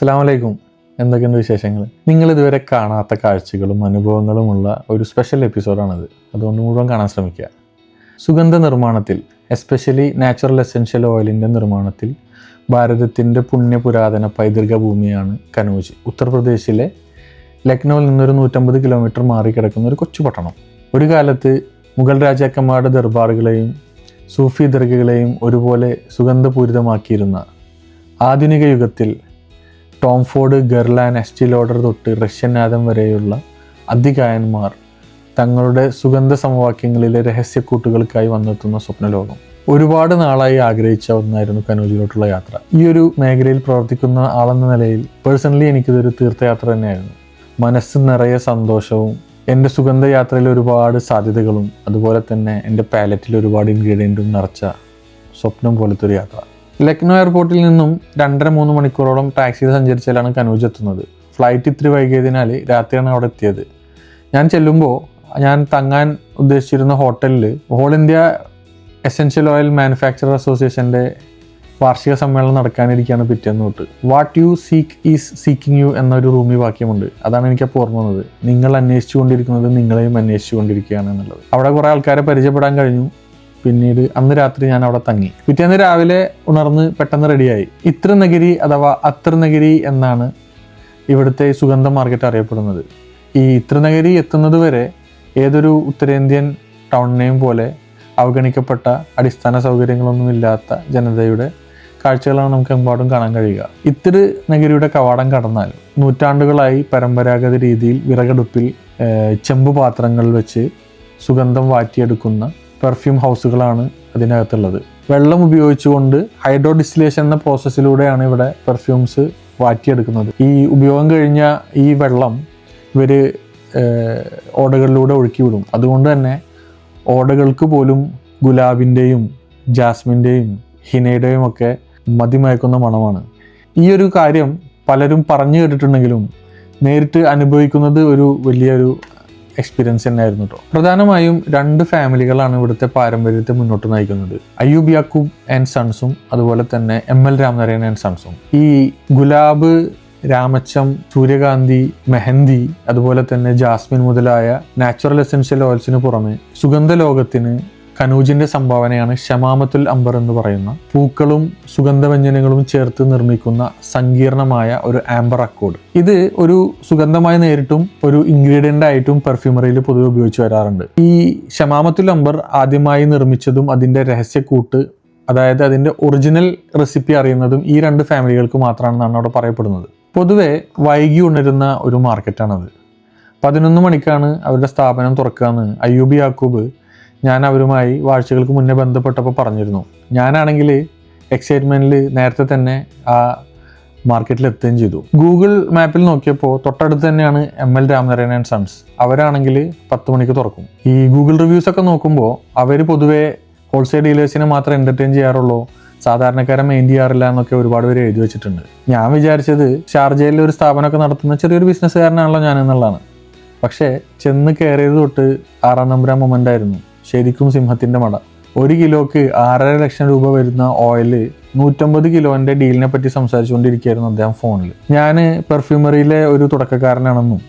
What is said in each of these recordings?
അസ്സലാമലൈക്കും. എന്തൊക്കെയുണ്ട് വിശേഷങ്ങൾ? നിങ്ങൾ ഇതുവരെ കാണാത്ത കാഴ്ചകളും അനുഭവങ്ങളുമുള്ള ഒരു സ്പെഷ്യൽ എപ്പിസോഡാണിത്. അതുകൊണ്ട് മുഴുവൻ കാണാൻ ശ്രമിക്കുക. സുഗന്ധ നിർമ്മാണത്തിൽ, എസ്പെഷ്യലി നാച്ചുറൽ എസെൻഷ്യൽ ഓയിലിൻ്റെ നിർമ്മാണത്തിൽ ഭാരതത്തിൻ്റെ പുണ്യപുരാതന പൈതൃക ഭൂമിയാണ് കനോജ്. ഉത്തർപ്രദേശിലെ ലക്നൌവിൽ നിന്നൊരു 150 കിലോമീറ്റർ മാറിക്കിടക്കുന്ന ഒരു കൊച്ചു പട്ടണം. ഒരു കാലത്ത് മുഗൾ രാജാക്കന്മാരുടെ ദർബാറുകളെയും സൂഫി ദർഗകളെയും ഒരുപോലെ സുഗന്ധപൂരിതമാക്കിയിരുന്ന ആധുനിക യുഗത്തിൽ ടോം ഫോർഡ്, ഗെർലാൻ, എസ്റ്റീ ലോഡർ തൊട്ട് റഷ്യൻ ആദം വരെയുള്ള അതികായന്മാർ തങ്ങളുടെ സുഗന്ധ സമവാക്യങ്ങളിലെ രഹസ്യക്കൂട്ടുകൾക്കായി വന്നെത്തുന്ന സ്വപ്നലോകം. ഒരുപാട് നാളായി ആഗ്രഹിച്ച ഒന്നായിരുന്നു കനോജിലോട്ടുള്ള യാത്ര. ഈ ഒരു മേഖലയിൽ പ്രവർത്തിക്കുന്ന ആളെന്ന നിലയിൽ പേഴ്സണലി എനിക്കിതൊരു തീർത്ഥയാത്ര തന്നെയായിരുന്നു. മനസ്സ് നിറയെ സന്തോഷവും എൻ്റെ സുഗന്ധയാത്രയിൽ ഒരുപാട് സാധ്യതകളും അതുപോലെ തന്നെ എൻ്റെ പാലറ്റിൽ ഒരുപാട് ഇൻഗ്രീഡിയൻറ്റും നിറച്ച സ്വപ്നം പോലത്തെ ഒരു യാത്ര. ലക്നൗ എയർപോർട്ടിൽ നിന്നും 2.5-3 മണിക്കൂറോളം ടാക്സിയിൽ സഞ്ചരിച്ചാലാണ് കനോജ് എത്തുന്നത്. ഫ്ലൈറ്റ് ഇത്തിരി വൈകിയതിനാൽ രാത്രിയാണ് അവിടെ എത്തിയത്. ഞാൻ ചെല്ലുമ്പോൾ ഞാൻ തങ്ങാൻ ഉദ്ദേശിച്ചിരുന്ന ഹോട്ടലിൽ all India essential oil manufacturer അസോസിയേഷൻ്റെ വാർഷിക സമ്മേളനം നടക്കാനിരിക്കുകയാണ് പിറ്റേന്ന് തൊട്ട്. What you seek is seeking you എന്നൊരു റൂമി വാക്യമുണ്ട്. അതാണ് എനിക്കപ്പോൾ ഓർമ്മ വന്നത്. നിങ്ങൾ അന്വേഷിച്ചു കൊണ്ടിരിക്കുന്നത് നിങ്ങളെയും അന്വേഷിച്ചു കൊണ്ടിരിക്കുകയാണ് എന്നുള്ളത്. അവിടെ കുറേ ആൾക്കാരെ പരിചയപ്പെടാൻ കഴിഞ്ഞു. പിന്നീട് അന്ന് രാത്രി ഞാൻ അവിടെ തങ്ങി. പിറ്റേന്ന് രാവിലെ ഉണർന്ന് പെട്ടെന്ന് റെഡിയായി. ഇത്രനഗരി അഥവാ അത്രനഗരി എന്നാണ് ഇവിടുത്തെ സുഗന്ധ മാർക്കറ്റ് അറിയപ്പെടുന്നത്. ഈ ഇത്രനഗരി എത്തുന്നത് വരെ ഏതൊരു ഉത്തരേന്ത്യൻ ടൗണിനെയും പോലെ അവഗണിക്കപ്പെട്ട അടിസ്ഥാന സൗകര്യങ്ങളൊന്നുമില്ലാത്ത ജനതയുടെ കാഴ്ചകളാണ് നമുക്ക് എമ്പാടും കാണാൻ കഴിയുക. ഇത്തിരി നഗരിയുടെ കവാടം കടന്നാൽ നൂറ്റാണ്ടുകളായി പരമ്പരാഗത രീതിയിൽ വിറകടുപ്പിൽ ചെമ്പ് പാത്രങ്ങൾ വെച്ച് സുഗന്ധം വാറ്റിയെടുക്കുന്ന പെർഫ്യൂം ഹൗസുകളാണ് അതിനകത്തുള്ളത്. വെള്ളം ഉപയോഗിച്ചുകൊണ്ട് ഹൈഡ്രോ ഡിസ്റ്റിലേഷൻ എന്ന പ്രോസസ്സിലൂടെയാണ് ഇവിടെ പെർഫ്യൂംസ് വാറ്റിയെടുക്കുന്നത്. ഈ ഉപയോഗം കഴിഞ്ഞ ഈ വെള്ളം ഇവർ ഓടകളിലൂടെ ഒഴുക്കി വിടും. അതുകൊണ്ട് തന്നെ ഓടകൾക്ക് പോലും ഗുലാബിൻ്റെയും ജാസ്മിൻ്റെയും ഹിനയുടെയും ഒക്കെ മതിമയക്കുന്ന മണമാണ്. ഈ ഒരു കാര്യം പലരും പറഞ്ഞു കേട്ടിട്ടുണ്ടെങ്കിലും നേരിട്ട് അനുഭവിക്കുന്നത് ഒരു വലിയൊരു എക്സ്പീരിയൻസ് തന്നെയായിരുന്നു കേട്ടോ. പ്രധാനമായും 2 ഫാമിലികളാണ് ഇവിടുത്തെ പാരമ്പര്യത്തെ മുന്നോട്ട് നയിക്കുന്നത്. അയ്യൂബ് യാക്കൂബ് ആൻഡ് സൺസും അതുപോലെ തന്നെ ML രാമനാരായൺ ആൻഡ് സൺസും. ഈ ഗുലാബ്, രാമച്ചം, സൂര്യകാന്തി, മെഹന്തി അതുപോലെ തന്നെ ജാസ്മിൻ മുതലായ നാച്ചുറൽ എസെൻഷ്യൽ ഓയിൽസിന് പുറമെ സുഗന്ധ ലോകത്തിന് കനോജിന്റെ സംഭാവനയാണ് ഷമാമത്തുൽ അംബർ എന്ന് പറയുന്ന പൂക്കളും സുഗന്ധവ്യഞ്ജനങ്ങളും ചേർത്ത് നിർമ്മിക്കുന്ന സങ്കീർണമായ ഒരു ആംബർ അക്കോഡ്. ഇത് ഒരു സുഗന്ധമായി നേരിട്ടും ഒരു ഇൻഗ്രീഡിയൻ്റ് ആയിട്ടും പെർഫ്യൂമറിയിൽ പൊതുവെ ഉപയോഗിച്ച് വരാറുണ്ട്. ഈ ഷമാമത്തുൽ അംബർ ആദ്യമായി നിർമ്മിച്ചതും അതിൻ്റെ രഹസ്യക്കൂട്ട്, അതായത് അതിൻ്റെ ഒറിജിനൽ റെസിപ്പി അറിയുന്നതും ഈ 2 ഫാമിലികൾക്ക് മാത്രമാണെന്നാണ് അവിടെ പറയപ്പെടുന്നത്. പൊതുവെ വൈകി ഉണരുന്ന ഒരു മാർക്കറ്റാണത്. 11 മണിക്കാണ് അവരുടെ സ്ഥാപനം തുറക്കുകയെന്ന് അയ്യൂബ് യാക്കൂബ് ഞാൻ അവരുമായി ആഴ്ചകൾക്ക് മുന്നേ ബന്ധപ്പെട്ടപ്പോൾ പറഞ്ഞിരുന്നു. ഞാനാണെങ്കിൽ എക്സൈറ്റ്മെൻറ്റിൽ നേരത്തെ തന്നെ ആ മാർക്കറ്റിൽ എത്തുകയും ചെയ്തു. ഗൂഗിൾ മാപ്പിൽ നോക്കിയപ്പോൾ തൊട്ടടുത്ത് തന്നെയാണ് ML രാമനാരായൺ ആൻഡ് സൺസ്. അവരാണെങ്കിൽ 10 മണിക്ക് തുറക്കും. ഈ ഗൂഗിൾ റിവ്യൂസൊക്കെ നോക്കുമ്പോൾ അവർ പൊതുവേ ഹോൾസെയിൽ ഡീലേഴ്സിനെ മാത്രമേ എൻ്റർടൈൻ ചെയ്യാറുള്ളൂ, സാധാരണക്കാരെ മെയിൻ ചെയ്യാറില്ല എന്നൊക്കെ ഒരുപാട് പേര് എഴുതി വെച്ചിട്ടുണ്ട്. ഞാൻ വിചാരിച്ചത് ഷാർജയിൽ ഒരു സ്ഥാപനമൊക്കെ നടത്തുന്ന ചെറിയൊരു ബിസിനസ്സുകാരനാണല്ലോ ഞാൻ എന്നുള്ളതാണ്. പക്ഷേ ചെന്ന് കയറിയത് തൊട്ട് 6-ാം നമ്പർ മൊമെൻ്റ് ആയിരുന്നു. ശരിക്കും സിംഹത്തിൻ്റെ മട. 1 കിലോക്ക് 6.5 ലക്ഷം രൂപ വരുന്ന ഓയിൽ 150 കിലോൻ്റെ ഡീലിനെ പറ്റി സംസാരിച്ചുകൊണ്ടിരിക്കുകയായിരുന്നു അദ്ദേഹം ഫോണിൽ. ഞാൻ പെർഫ്യൂമറിയിലെ ഒരു തുടക്കക്കാരനാണെന്നും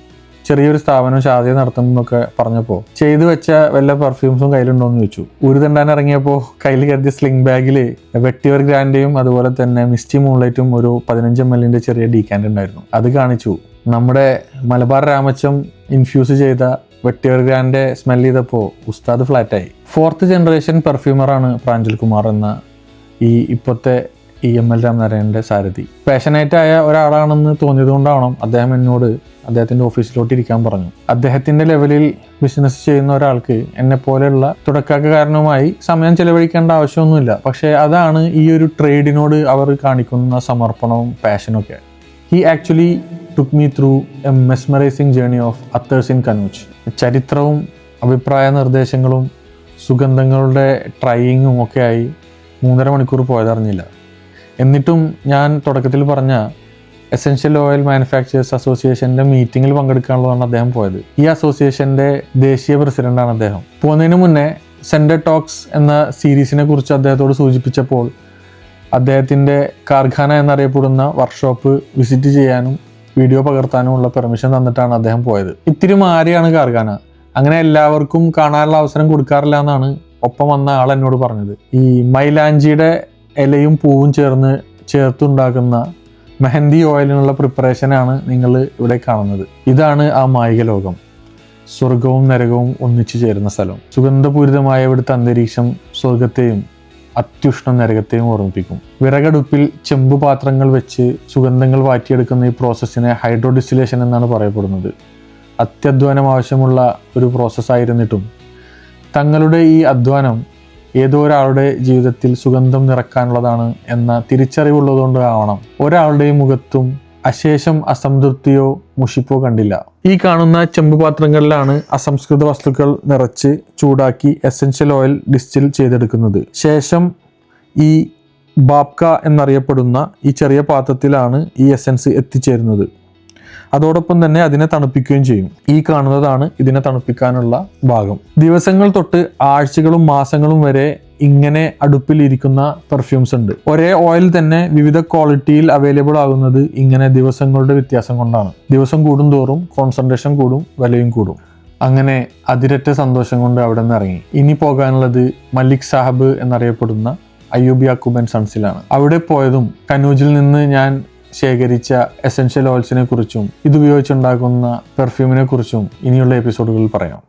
ചെറിയൊരു സ്ഥാപനം ഷാർജയിൽ നടത്തുന്നൊക്കെ പറഞ്ഞപ്പോൾ ചെയ്തു വെച്ച വല്ല പെർഫ്യൂംസും കയ്യിലുണ്ടോയെന്ന് ചോദിച്ചു. ഉരുതണ്ടാൻ ഇറങ്ങിയപ്പോൾ കയ്യിൽ കരുതിയ സ്ലിംഗ് ബാഗിൽ വെട്ടിവർ ഗ്രാൻഡയും അതുപോലെ തന്നെ മിസ്റ്റി മൂൺലൈറ്റും ഒരു 15 ml ചെറിയ ഡീക്കാൻഡ് ഉണ്ടായിരുന്നു. അത് കാണിച്ചു. നമ്മുടെ മലബാർ രാമച്ചം ഇൻഫ്യൂസ് ചെയ്ത വെട്ടിവർ ഗ്രാൻഡ് സ്മെൽ ചെയ്തപ്പോൾ ഉസ്താദ് ഫ്ലാറ്റായി. 4th ജനറേഷൻ പെർഫ്യൂമറാണ് പ്രാഞ്ജൽ കുമാർ എന്ന ഈ ഇപ്പോഴത്തെ ML രാമനാരായണൻ്റെ സാരഥി. പാഷനേറ്റായ ഒരാളാണെന്ന് തോന്നിയതുകൊണ്ടാവണം അദ്ദേഹം എന്നോട് അദ്ദേഹത്തിൻ്റെ ഓഫീസിലോട്ട് ഇരിക്കാൻ പറഞ്ഞു. അദ്ദേഹത്തിൻ്റെ ലെവലിൽ ബിസിനസ് ചെയ്യുന്ന ഒരാൾക്ക് എന്നെപ്പോലെയുള്ള തുടക്കക്കാരനുമായി സമയം ചെലവഴിക്കേണ്ട ആവശ്യമൊന്നുമില്ല. പക്ഷേ അതാണ് ഈ ഒരു ട്രേഡിനോട് അവർ കാണിക്കുന്ന സമർപ്പണവും പാഷനൊക്കെ. He actually took me through a mesmerising journey of attars in Kannauj. ചരിത്രവും അഭിപ്രായ നിർദ്ദേശങ്ങളും സുഗന്ധങ്ങളുടെ ട്രൈയിങ്ങും ഒക്കെ ആയി 3.5 മണിക്കൂർ പോയതറിഞ്ഞില്ല. എന്നിട്ടും ഞാൻ തുടക്കത്തിൽ പറഞ്ഞ എസെൻഷ്യൽ ഓയിൽ മാനുഫാക്ചേഴ്സ് അസോസിയേഷൻ്റെ മീറ്റിങ്ങിൽ പങ്കെടുക്കാനുള്ളതാണ് അദ്ദേഹം പോയത്. ഈ അസോസിയേഷൻ്റെ ദേശീയ പ്രസിഡന്റാണ് അദ്ദേഹം. പോകുന്നതിന് മുന്നേ സെൻറ്റർ ടോക്സ് എന്ന സീരീസിനെ കുറിച്ച് അദ്ദേഹത്തോട് സൂചിപ്പിച്ചപ്പോൾ അദ്ദേഹത്തിൻ്റെ കാർഖാന എന്നറിയപ്പെടുന്ന വർക്ക്ഷോപ്പ് വിസിറ്റ് ചെയ്യാനും വീഡിയോ പകർത്താനുമുള്ള പെർമിഷൻ തന്നിട്ടാണ് അദ്ദേഹം പോയത്. ഇത്തിരി മാറിയാണ് കാർഖാന, അങ്ങനെ എല്ലാവർക്കും കാണാനുള്ള അവസരം കൊടുക്കാറില്ല എന്നാണ് ഒപ്പം വന്ന ആൾ എന്നോട് പറഞ്ഞത്. ഈ മൈലാഞ്ചിയുടെ ഇലയും പൂവും ചേർത്തുണ്ടാക്കുന്ന മെഹന്തി ഓയിലിനുള്ള പ്രിപ്പറേഷനാണ് നിങ്ങൾ ഇവിടെ കാണുന്നത്. ഇതാണ് ആ മായിക ലോകം. സ്വർഗവും നരകവും ഒന്നിച്ചു ചേരുന്ന സ്ഥലം. സുഗന്ധപൂരിതമായ ഇവിടുത്തെ അന്തരീക്ഷം സ്വർഗത്തെയും അത്യുഷ്ണ നരകത്തെയും ഓർമ്മിപ്പിക്കും. വിറകടുപ്പിൽ ചെമ്പ് പാത്രങ്ങൾ വെച്ച് സുഗന്ധങ്ങൾ വാറ്റിയെടുക്കുന്ന ഈ പ്രോസസ്സിനെ ഹൈഡ്രോ ഡിസ്റ്റിലേഷൻ എന്നാണ് പറയപ്പെടുന്നത്. അത്യധ്വാനം ആവശ്യമുള്ള ഒരു പ്രോസസ്സായിരുന്നിട്ടും തങ്ങളുടെ ഈ അധ്വാനം ഏതോ ഒരാളുടെ ജീവിതത്തിൽ സുഗന്ധം നിറക്കാനുള്ളതാണ് എന്ന തിരിച്ചറിവുള്ളതുകൊണ്ട് ആവണം ഒരാളുടെയും മുഖത്തും അശേഷം അസംതൃപ്തിയോ മുഷിപ്പോ കണ്ടില്ല. ഈ കാണുന്ന ചെമ്പ് പാത്രങ്ങളിലാണ് അസംസ്കൃത വസ്തുക്കൾ നിറച്ച് ചൂടാക്കി എസെൻഷ്യൽ ഓയിൽ ഡിസ്റ്റിൽ ചെയ്തെടുക്കുന്നത്. ശേഷം ഈ ബാബ്ക എന്നറിയപ്പെടുന്ന ഈ ചെറിയ പാത്രത്തിലാണ് ഈ എസെൻസ് എത്തിച്ചേരുന്നത്. അതോടൊപ്പം തന്നെ അതിനെ തണുപ്പിക്കുകയും ചെയ്യും. ഈ കാണുന്നതാണ് ഇതിനെ തണുപ്പിക്കാനുള്ള ഭാഗം. ദിവസങ്ങൾ തൊട്ട് ആഴ്ചകളും മാസങ്ങളും വരെ ഇങ്ങനെ അടുപ്പിൽ ഇരിക്കുന്ന പെർഫ്യൂംസ് ഉണ്ട്. ഒരേ ഓയിൽ തന്നെ വിവിധ ക്വാളിറ്റിയിൽ അവൈലബിൾ ആകുന്നത് ഇങ്ങനെ ദിവസങ്ങളുടെ വ്യത്യാസം കൊണ്ടാണ്. ദിവസം കൂടും തോറും കോൺസെൻട്രേഷൻ കൂടും, വിലയും കൂടും. അങ്ങനെ അതിരറ്റ സന്തോഷം കൊണ്ട് അവിടെ നിന്ന് ഇറങ്ങി. ഇനി പോകാനുള്ളത് മലിക് സാഹബ് എന്നറിയപ്പെടുന്ന അയ്യൂബ് യാക്കൂബ് ആൻഡ് സൺസിലാണ്. അവിടെ പോയതും കനൂജിൽ നിന്ന് ഞാൻ ശേഖരിച്ച എസെൻഷ്യൽ ഓയിൽസിനെ കുറിച്ചും ഇതുപയോഗിച്ചുണ്ടാക്കുന്ന പെർഫ്യൂമിനെ കുറിച്ചും ഇനിയുള്ള എപ്പിസോഡുകളിൽ പറയാം.